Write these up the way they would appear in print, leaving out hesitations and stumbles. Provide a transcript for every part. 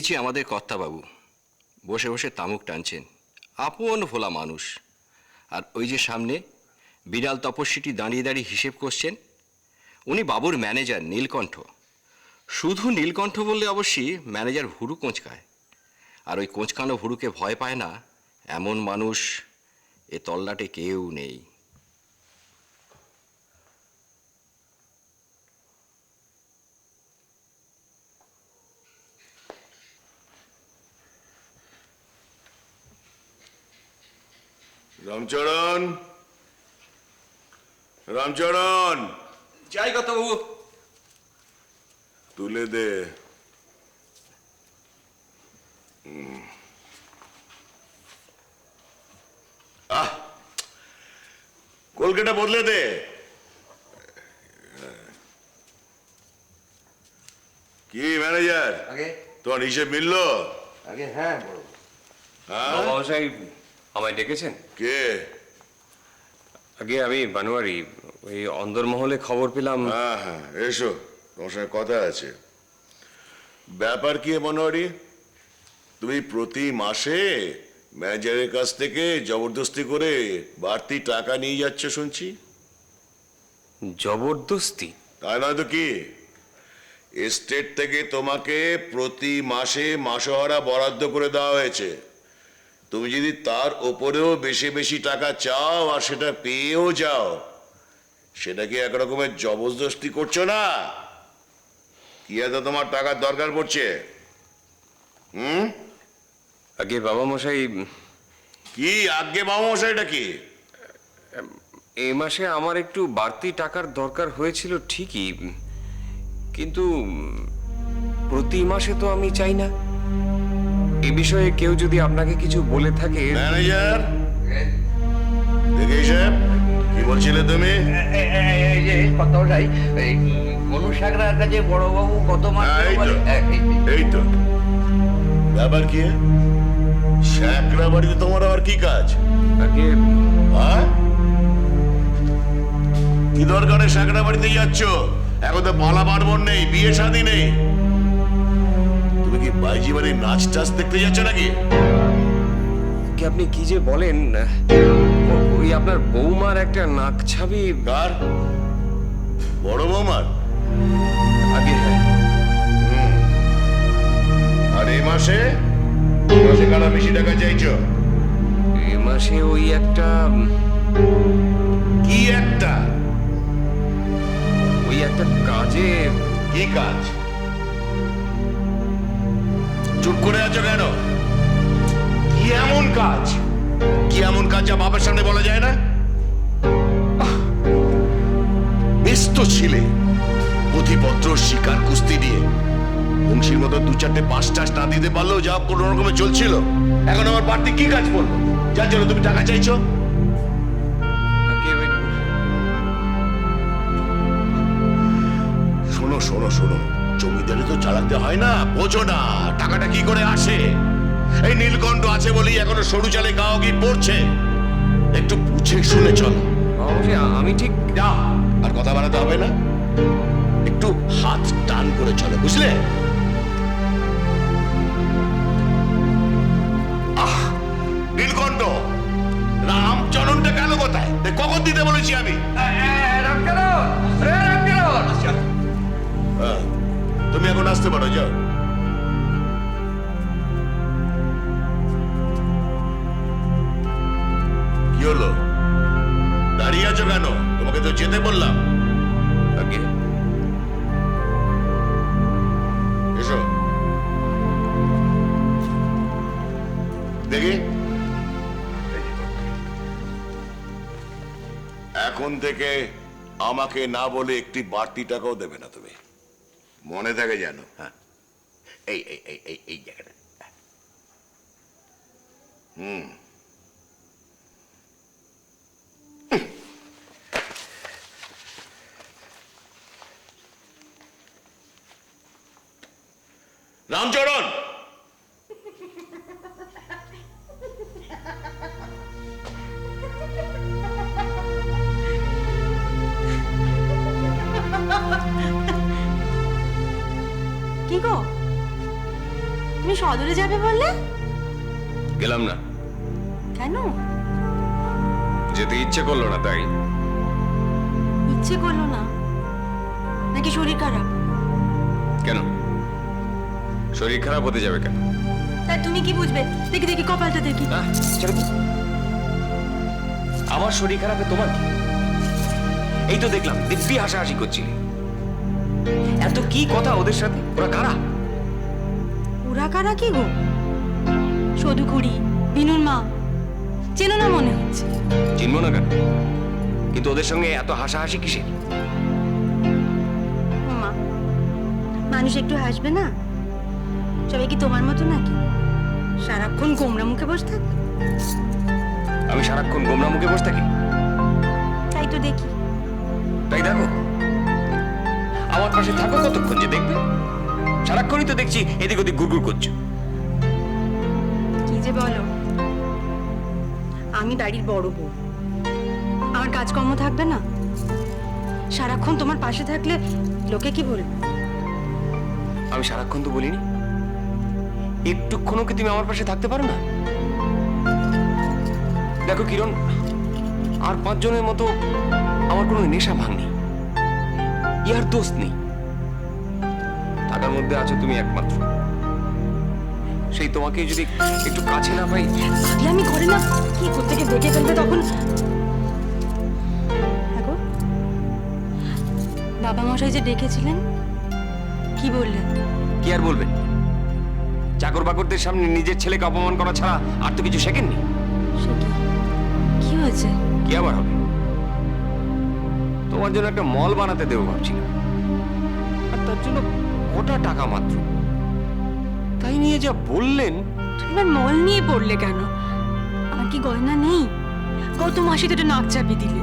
দেখেছি আমাদের কর্তাবাবু বসে বসে তামুক টানছেন, আপন ভোলা মানুষ। আর ওই যে সামনে বিড়াল তপস্বীটি দাঁড়িয়ে দাঁড়িয়ে হিসেব করছেন, উনি বাবুর ম্যানেজার নীলকণ্ঠ। শুধু নীলকণ্ঠ বললে অবশ্যই ম্যানেজার ভুরু কোঁচকায়, আর ওই কোঁচকানো ভুরুকে ভয় পায় না এমন মানুষ এ তল্লাটে কেউ নেই। রামচরণ, রামচরণ, যাই কর্তাবাবু। তুলে দে। কলকাতা বদলে দে। কি ম্যানেজার, আগে তোমার হিসেব মিললো? আগে হ্যাঁ বড় হ্যাঁ, মহাশয় আমায় ডেকেছেন? কে? আগে আমি বানোয়ারি, ওই অন্দরমহলে খবর পেলাম। হ্যাঁ হ্যাঁ, এসো, তোমার সঙ্গে কথা আছে। ব্যাপার কি মনোয়ারি, তুমি প্রতি মাসে ম্যানেজারের কাছ থেকে জবরদস্তি করে বাড়তি টাকা নিয়ে যাচ্ছ শুনছি। জবরদস্তি? তাই নয় তো কি, এস্টেট থেকে তোমাকে প্রতি মাসে মাসোহারা বরাদ্দ করে দেওয়া হয়েছে। তুমি যদি তার ওপরেও বেশি বেশি টাকা চাও আর সেটা পেয়েও যাও, সেটা কি এক রকমের জবরদস্তি করছো না? কি এত তোমার টাকার দরকার পড়ছে? আগে বাবা মশাই, কি আজ্ঞে বাবা মশাইটা কি? এ মাসে আমার একটু বাড়তি টাকার দরকার হয়েছিল ঠিকই, কিন্তু প্রতি মাসে তো আমি চাই না। এ বিষয়ে কেউ যদি আপনাকে কিছু বলে থাকে। ম্যানেজার, দেখে সাহেব, কি বলছিলে তুমি? এই যে কত যাই এই মনু সাগরার কাছে বড়বাবু কত মাস হ্যাঁ, এই তো ব্যাপার কি? শ্যাকরা বাড়িতে তোমার আবার কি কাজ? আগে হ্যাঁ, কি দরকারে শ্যাকরা বাড়িতে যাচ্ছ? এখন তো পালা পার্বণ নেই, বিয়ে শাদী নেই। তুমি কি বাইজি বাড়ির নাচ টাচ দেখতে যাচ্ছ নাকি? কি আপনি কি যে বলেন? ওই আপনার বৌমার একটা নাক ছাবি। কার? বড় বৌমার? আগে হ্যাঁ। আর এই মাসে মাসে কারা বেশি টাকা চাইছো? এ মাসে ওই একটা, কি একটা? ওই একটা কাজে। কি কাজ? চুপ করে আছো কেন? কি এমন কাজ? কি এমন কাজ যা বাবার সামনে বলা যায় না? ব্যস্ত ছিলে পুঁথিপত্র শিকার কুস্তি দিয়ে, বংশীর মতো দু চারটে পাঁচ টাস না দিতে পারলেও যা কোনো রকমে চলছিল। এখন আমার বাড়তি কি কাজ পড়লো যার জন্য তুমি টাকা চাইছো? আগে শোনো শোনো শোনো, জমিদারি তো চালাতে হয় না, বোঝো না টাকাটা কি করে আসে? এই নীলকণ্ঠ আছে বলেই এখনো সরু চালে গাও কি পড়ছে। একটু বুঝে শুনে চলো। অবশ্যই আমি ঠিক। যা, আর কথা বাড়াতে হবে না, একটু হাত টান করে চলো, বুঝলে? আহ, নীলকণ্ঠ, রামচরণটা গেল কোথায়? কখন দিতে বলেছি আমি? তুমি এখন আসতে পারো, যাও। কি হলো, দাঁড়িয়ে আছো কেন? তোমাকে তো যেতে বললাম। আগে এসো দেখি। এখন থেকে আমাকে না বলে একটি বাড়তি টাকাও দেবে না তুমি, মনে থাকে জানো? হ্যাঁ, এই এই এই এই এই জায়গাটা। রামচরণ, কি গো, তুমি সদরে যাবে বললে? গেলাম না, কেন? যেতে ইচ্ছে করলো না তাই। ইচ্ছে করলো না নাকি শরীর খারাপ? কেন শরীর খারাপ হতে যাবে কেন? তা তুমি কি বুঝবে? দেখি দেখি কপালটা দেখি। আহ, ছেড়ে দিন। আমার শরীর খারাপে তোমার কি? এই তো দেখলাম দিব্যি হাসাহাসি করছিলে। এত কি কথা ওদের সাথে? ওরা কারা? ওরা কারা কি গো? সদু খুড়ি, বিনুর মা, চেনো না মনে হচ্ছে। চিনবো না কেন? কিন্তু ওদের সঙ্গে এত হাসাহাসি কিসের? মা, মানুষ একটু হাসবে না? সবাই কি তোমার মতো নাকি সারাক্ষণ গোমরা মুখে বসে থাকবে? আমি সারাক্ষণ গোমরা মুখে বসে থাকি? তাই তো দেখি। তাই দেখো, আমার পাশে থাকো কতক্ষণ যে দেখবে? সারাক্ষণই তো দেখছি এদিক ওদিক গুড়গুড় করছো। কি যে বলো, আমি বাড়ির বড় বউ, আমার কাজকর্ম থাকবে না? সারাক্ষণ তোমার পাশে থাকলে লোকে কি বলবে? আমি সারাক্ষণ তো বলিনি, একটুক্ষণও কি তুমি আমার পাশে থাকতে পারো না? দেখো কিরণ, আর 5 জনের মতো আমার কোনো নেশা ভাঙনি, ইয়ার দোষ নেই। টাকার মধ্যে আছো তুমি একমাত্র। সেই তোমাকে যদি একটু কাছে না পাই। আমি করে না, কি করতে গিয়ে দেখে ফেলবে তখন। দেখো, বাবা মশাই যে ডেকেছিলেন, কি বললেন? কি আর বলবেন? চাকর বাকরদের সামনে নিজের ছেলেকে অপমান করা ছাড়া আর তো কিছু শেখেননি। সে কি? কি হয়েছে? কি আবার হবে? তোমার জন্য একটা মল বানাতে দেবো ভাবছিলাম, আর তার জন্য কটা টাকা মাত্র। তাই নিয়ে যা বললেন। তুমি এবার মল নিয়ে পড়লে কেন? আমার কি গয়না নেই? গত মাসে তো একটা নাক চাপি দিলে।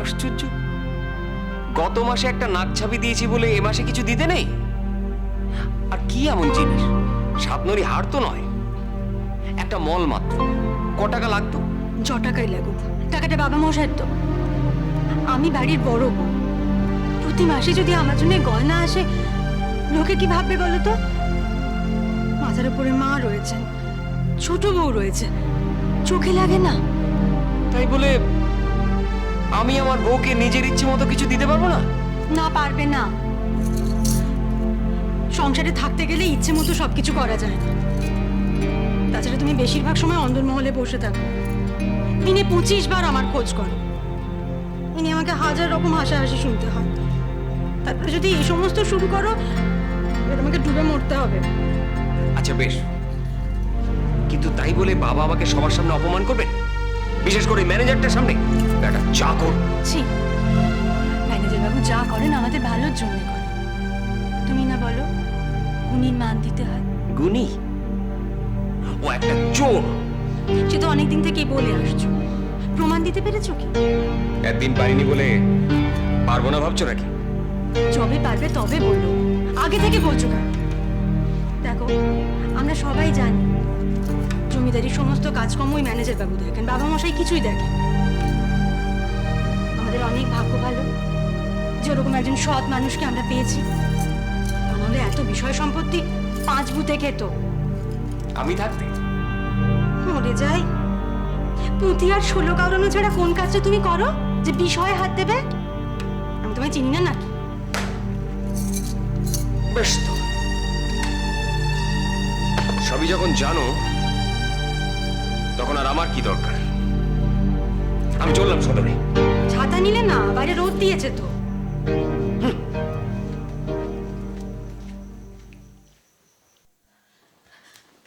আশ্চর্য, গত মাসে একটা নাক ছাপি দিয়েছি বলে এ মাসে কিছু দিতে নেই? আর কি এমন জিনিস? সাতনরি হার তো নয়, একটা মল মাত্র। ক টাকা লাগতো? য টাকাই লাগুক, টাকাটা বাবা মশাইয়ের তো। আমি বাড়ির বড় বউ, প্রতি মাসে যদি আমার জন্য গয়না আসে, লোকে কি ভাববে বলো তো? মাথার উপরে মা রয়েছেন, ছোট বউ রয়েছে, চোখে লাগে না? তাই বলে আমি আমার বউকে নিজের ইচ্ছে মতো কিছু দিতে পারবো না? না, পারবে না। সংসারে থাকতে গেলে ইচ্ছে মতো সবকিছু করা যায় না। তাছাড়া তুমি বেশিরভাগ সময় অন্দরমহলে বসে থাকো, দিনে 25 বার আমার খোঁজ করো। ইনি আমাকে 1000 রকম হাসাহাসি শুনতে হয়। তারপরে যদি এই সমস্ত শুরু করো, এবার আমাকে ডুবে মরতে হবে। আচ্ছা বেশ, কিন্তু তাই বলে বাবা আমাকে সবার সামনে অপমান করবেন? বিশেষ করে ম্যানেজারটার সামনে? একটা চাকর। ছি, ম্যানেজার বাবু যা করেন আমাদের ভালোর জন্য করেন। তুমি না বলো গুণীর মান দিতে হয়? গুণী? ও একটা চোর। সে তো অনেকদিন থেকেই বলে আসছো, প্রমাণ দিতে পেরেছো কি? একদিন পারিনি বলে পারবো না ভাবছো নাকি? যবে পারবে তবে বললো, আগে থেকে বলছো কেন? দেখো, আমরা সবাই জানি জমিদারির সমস্ত কাজকর্ম ওই ম্যানেজার বাবু দেখেন, বাবা মশাই কিছুই দেখেন। আমাদের অনেক ভাগ্য ভালো যে ওরকম একজন সৎ মানুষকে আমরা পেয়েছি। নাহলে এত বিষয় সম্পত্তি 5 ভূতে খেত। আমি থাকতে মরে যাই। পুঁতি আর 16 কাউরানো ছাড়া কোন কাজটা তুমি করো যে বিষয়ে হাত দেবে? আমি তোমায় চিনি না নাকি? বেশ তো, সবই যখন জানো তখন আর আমার কি দরকার? আমি চললাম সদরে। ছাতা নিলে না, বাইরে রোদ দিয়েছে তো।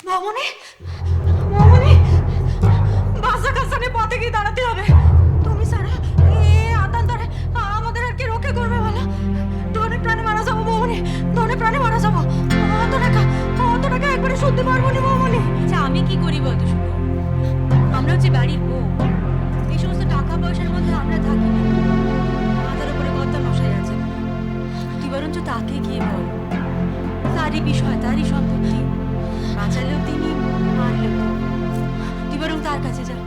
মামনি, মামনি, বাসা কাসানে পথে গিয়ে দাঁড়াতে হবে। তুমি সারা আতান্তরে আমাদের আর কি রক্ষা করবে বলো? ধনে প্রাণে মারা যাবো মামনি, ধনে প্রাণে মারা যাবো। অত টাকা একবারে শুনতে পারবো না মামনি। আচ্ছা, আমি কি করি বলতো? শুনো, আমরা হচ্ছে বাড়ির বউ, এই সমস্ত টাকা পয়সার মধ্যে আমরা থাকি না। মাথার উপরে কর্তা মশাই আছে, তুই বরঞ্চ তাকে গিয়ে বল। তারই বিষয়, তারই সম্পত্তি, বাঁচালেও তিনি, মারলেও তিনি। তুই বরং তার কাছে যা।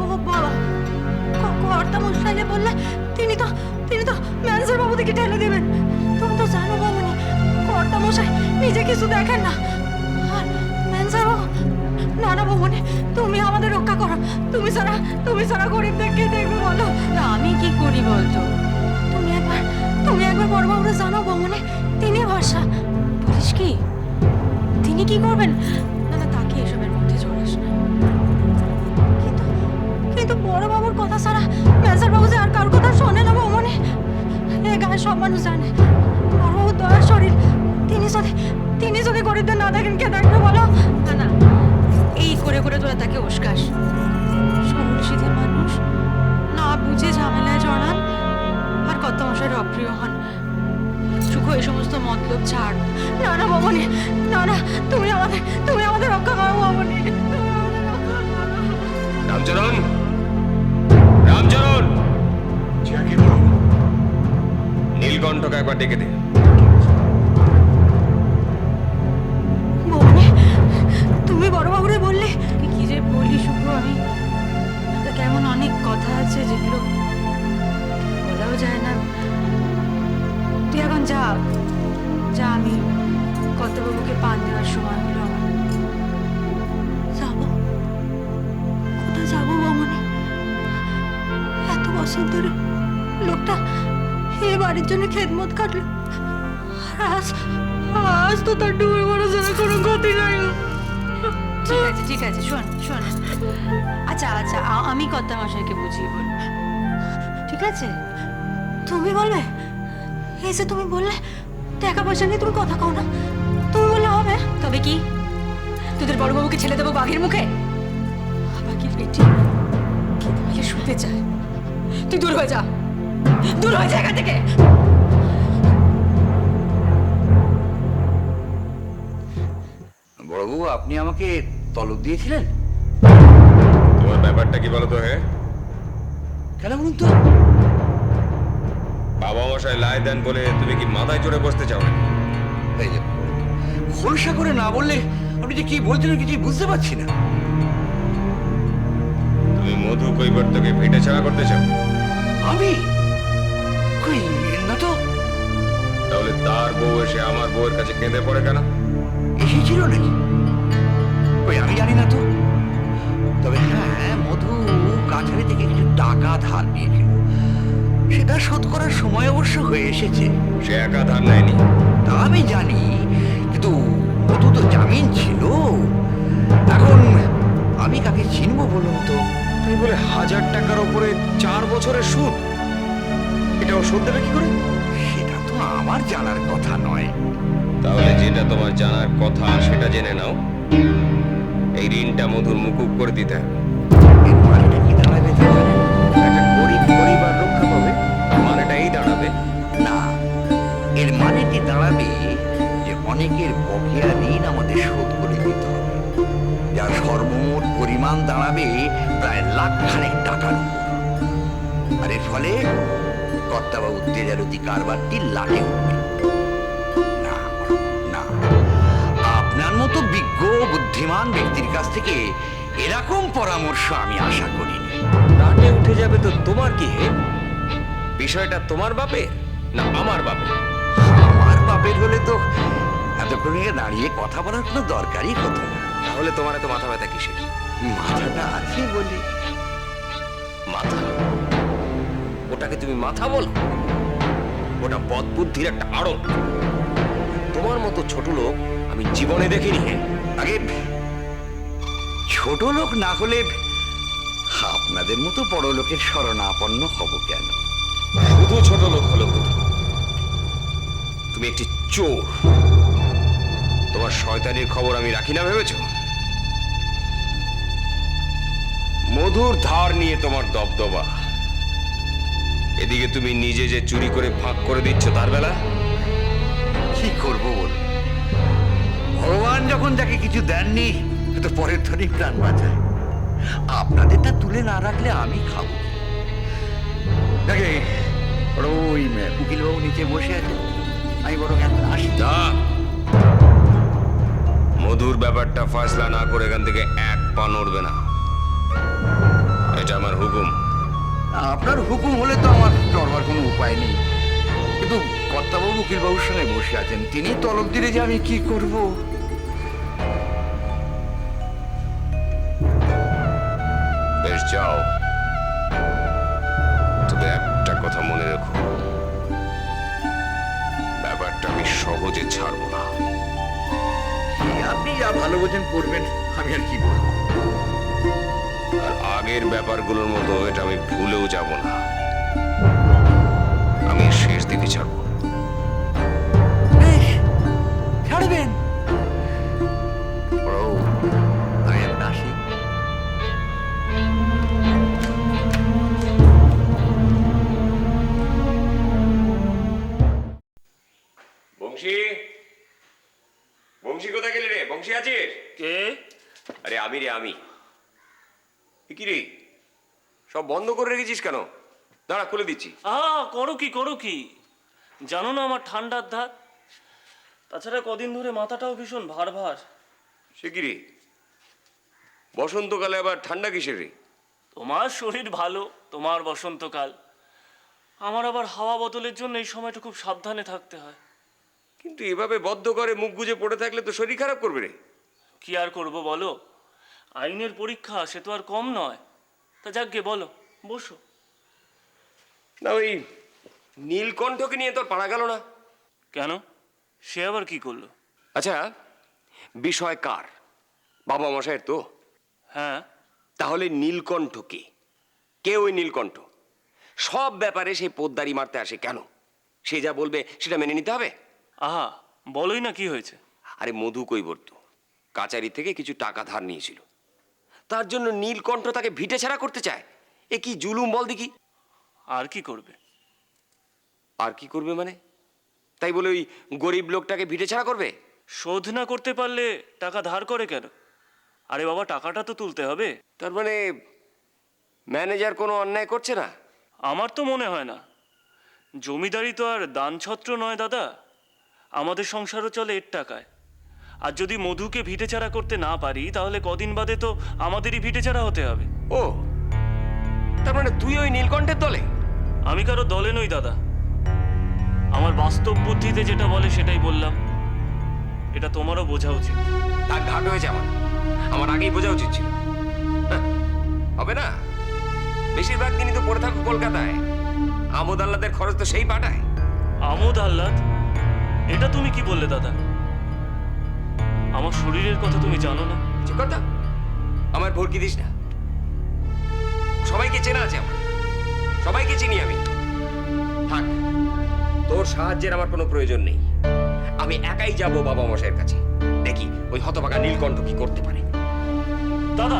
ও বাবা, কর্তা মশাইলে বললে তিনি তো ম্যানেজার বাবু থেকে ঠেলে দেবেন। তুমি তো জানো বাবুনি, কর্তা মশাই নিজে কিছু দেখেন না। আর ম্যানসারও না না ভবনে, তুমি আমাদের রক্ষা করো। তুমি সারা গরিবদের কে দেখবে বলো? আমি কি করি বলতো? তুমি একবার বড়বাবুরা জানাও ভবনে, তিনি ভরসা। বলিস কি তিনি কি করবেন? না না, তাকে এসবের মধ্যে জড়াস না। কিন্তু বড়বাবুর কথা ছাড়া ম্যানসার বাবু যে আর কার কথা শোনে না ভবনে, এ গায়ে সব মানুষ জানে। বড়বাবু দয়ার শরীর, তিনি যদি গরিবদের না দেখেন কে দেখবে বলো? না না, এই করে করে তোরা তাকে উস্কাস। সরল সিধে মানুষ, না বুঝে ঝামেলায় জড়ান আর কত মশাইয়ের অপ্রিয় হন। সুখ এই সমস্ত মতলব ছাড়। না না ভবনে, না না, তুমি আমাদের রক্ষা করো ভবনে। রামচরণ, রামচরণ, নীলকণ্ঠকে একবার ডেকে দে। ভবনে, তুমি বড়বাবুরে বললে? কি যে বলি শুভ, আমি কেমন অনেক কথা আছে যেগুলো বলাও যায় না। তুই এখন যা, আমি কর্তাবাবুকে পান দেওয়ার সময় হলো আমার। যাবো? কোথায় যাবো ভবনে? এত বছর ধরে লোকটা এ বাড়ির জন্য খেদমত কাটলো, আর আজ তো তার ডুবে মরা ছাড়া কোনো গতি নাই। ঠিক আছে, শোন। আচ্ছা, আমি কর্তা মশাইকে বুঝিয়ে বলবো। ঠিক আছে, তুমি বলবে? এই যে তুমি বললে টাকা পয়সা নিয়ে তুমি কথা কও না, তুমি বললে হবে? তবে কি তোদের বড়বাবুকে ছেড়ে দেবো বাঘের মুখে? বাঘের পেটি কি তোমাকে শুতে চায়? তুই দূর হয়ে যা এখান থেকে। বড়বাবু, আপনি আমাকে তলব দিয়েছিলেন? তোমার ব্যাপারটা কি বলো তো? হে, কেন বলুন তো? বাবা মশাই লাই দেন বলে তুমি কি মাথায় চড়ে বসতে চাও না? এই যে খোলসা করে না বললে আপনি যে কি বলছেন কিছু বুঝতে পারছি না। তুমি মধু কৈবর্তকে ভেটে ছাড়া করতে চাও? আমি কই না তো। তাহলে তার বউ এসে আমার বউয়ের কাছে কেঁদে পড়ে কেন? এসেছিল নাকি? কই আমি জানি না তো। তবে হ্যাঁ, মধু কাছারি থেকে কিছু টাকা ধার নিয়েছিল, সেটা শোধ করার সময় অবশ্য হয়ে এসেছে। সে একা ধার নেয়নি। তা আমি জানি, কিন্তু মধু তো জামিন ছিল। এখন আমি কাকে চিনবো বলুন তো? তুমি বলে 1000 টাকার উপরে 4 বছরের সুদ, এটাও শোধ দেবে কি করে? সেটা তো আমার জানার কথা নয়। তাহলে যেটা তোমার জানার কথা সেটা জেনে নাও। এই ঋণটা মধুর মুকুব করে দিতে হবে। এর মানেটা কি দাঁড়াবে তাহলে? একটা গরিব পরিবার রক্ষা পাবে, মানেটা এই দাঁড়াবে। না, এর মানেটি দাঁড়াবে যে অনেকের বকেয়া ঋণ আমাদের শোধ করে দিতে হবে, যার সর্বমোট পরিমাণ দাঁড়াবে প্রায় লাখখানেক টাকার উপর। আর এর ফলে কর্তাবাবু তেজারতি কারবারটি লাটে উঠবে। না না, আপনার মতো বিজ্ঞ বুদ্ধিমান ব্যক্তির কাছ থেকে এরকম পরামর্শ আমি আশা করিনি। রাতে উঠে যাবে তো তোমার কি? হে, বিষয়টা তোমার বাপের না আমার বাপের? আমার বাপের হলে তো এতক্ষণে দাঁড়িয়ে কথা বলার কোনো দরকারই হতো না। তাহলে তোমার এত মাথা ব্যথা কিসের? মাথাটা আছে বলে। মাথা? ওটাকে তুমি মাথা বলো? ওটা বদ বুদ্ধির একটা আড়ং। তোমার মতো ছোট লোক আমি জীবনে দেখিনি। হে, আগে ছোট লোক না হলে আপনাদের মতো বড় লোকের শরণাপন্ন হব কেন? শুধু ছোট লোক হলো হতো। তুমি একটি চোর। তোমার শয়তানির খবর আমি রাখি না ভেবেছ? মধুর ধার নিয়ে তোমার দবদবা, এদিকে তুমি নিজে যে চুরি করে ফাঁক করে দিচ্ছ তার বেলা। কি করব বল? ভগবান যখন যাকে কিছু দেননি তো পরের ধরেই প্রাণ বাঁচায়। আপনাদেরটা তুলে না রাখলে আমি খাবো। দেখে ওই উকিলবাবু নিচে বসে আছে, আমি বরং এখন আসি। না, মধুর ব্যাপারটা ফয়সলা না করে এখান থেকে এক পা নড়বে না। এটা আমার হুকুম। আপনার হুকুম হলে তো আমার ডরবার কোনো উপায় নেই, কিন্তু কর্তাবাবু উকিলবাবুর সঙ্গে বসে আছেন, তিনি তলব দিলে যে আমি কি করব। বেশ যাও, তবে একটা কথা মনে রেখো, ব্যাপারটা আমি সহজে ছাড়বো না। আপনি যা ভালো বোঝেন করবেন, আমি আর কি বলবো। আর আগের ব্যাপারগুলোর মতো এটা আমি ভুলেও যাব না। আমি এর শেষ দিকে ছাড়বো। বেশ, ছাড়বেন। বড়, আমি এখন আসি। বংশী, বংশী কোথায় গেলি রে? বংশী আছিস? কে? আরে আমি রে, আমি। এ কি রে, সব বন্ধ করে রেখেছিস কেন? দাঁড়া, খুলে দিচ্ছি। করো কি জানো না আমার ঠান্ডার ধাত। তাছাড়া কদিন ধরে মাথাটাও ভীষণ ভার ভার। সে কি রে, বসন্তকালে আবার ঠান্ডা কিসের রে? তোমার শরীর ভালো, তোমার বসন্তকাল। আমার আবার হাওয়া বদলের জন্য এই সময়টা খুব সাবধানে থাকতে হয়। কিন্তু এভাবে বদ্ধ করে মুখ গুজে পড়ে থাকলে তো শরীর খারাপ করবে রে। কি আর করব বলো, আইনের পরীক্ষা, সে তো আর কম নয়। তা যাকগে, বলো, বসো। না, ওই নীলকণ্ঠকে নিয়ে তোর পারা গেল না? কেন, সে আবার কি করলো? আচ্ছা, বিষয় কার? বাবা মশাইয়ের তো? হ্যাঁ। তাহলে নীলকণ্ঠ কে? কে ওই নীলকণ্ঠ? সব ব্যাপারে সে পোদ্দারি মারতে আসে কেন? সে যা বলবে সেটা মেনে নিতে হবে। আহা, বলোই না কি হয়েছে। আরে মধু কৈবর্ত কাচারি থেকে কিছু টাকা ধার নিয়েছিল, তার জন্য নীলকণ্ঠ তাকে ভিটে ছাড়া করতে চায়। এ কি জুলুম বল দেখি। আর কি করবে? আর কি করবে মানে? তাই বলে ওই গরিব লোকটাকে ভিটে ছাড়া করবে? শোধ না করতে পারলে টাকা ধার করে কেন? আরে বাবা, টাকাটা তো তুলতে হবে। তার মানে ম্যানেজার কোনো অন্যায় করছে না? আমার তো মনে হয় না। জমিদারি তো আর দানছত্র নয় দাদা। আমাদের সংসারও চলে এর টাকায়। আর যদি মধুকে ভিটেচারা করতে না পারি, তাহলে কদিন বাদে তো আমাদেরই ভিটেচারা হতে হবে। ও, তার মানে তুই ওই নীলকণ্ঠের দলে? আমি কারো দলে নই দাদা। আমার বাস্তব বুদ্ধিতে যেটা বলে সেটাই বললাম। এটা তোমারও বোঝা উচিত। তার ঘাট হয়েছে আমার, আমার আগেই বোঝা উচিত ছিল। হ্যাঁ, হবে না? বেশিরভাগ দিনই তো পড়ে থাকো কলকাতায়, আমোদ আহ্লাদের খরচ তো সেই পাঠায়। আমোদ আহ্লাদ? এটা তুমি কি বললে দাদা? আমার শরীরের কথা তুমি জানো না? ঠিক কথা, আমার ভরকি দিস না। সবাইকে চেনা আছে আমার, সবাইকে চিনি আমি। থাক, তোর সাহায্যের আমার কোনো প্রয়োজন নেই। আমি একাই যাব বাবা মশাইয়ের কাছে, দেখি ওই হতভাগা নীলকণ্ঠ কি করতে পারে। দাদা,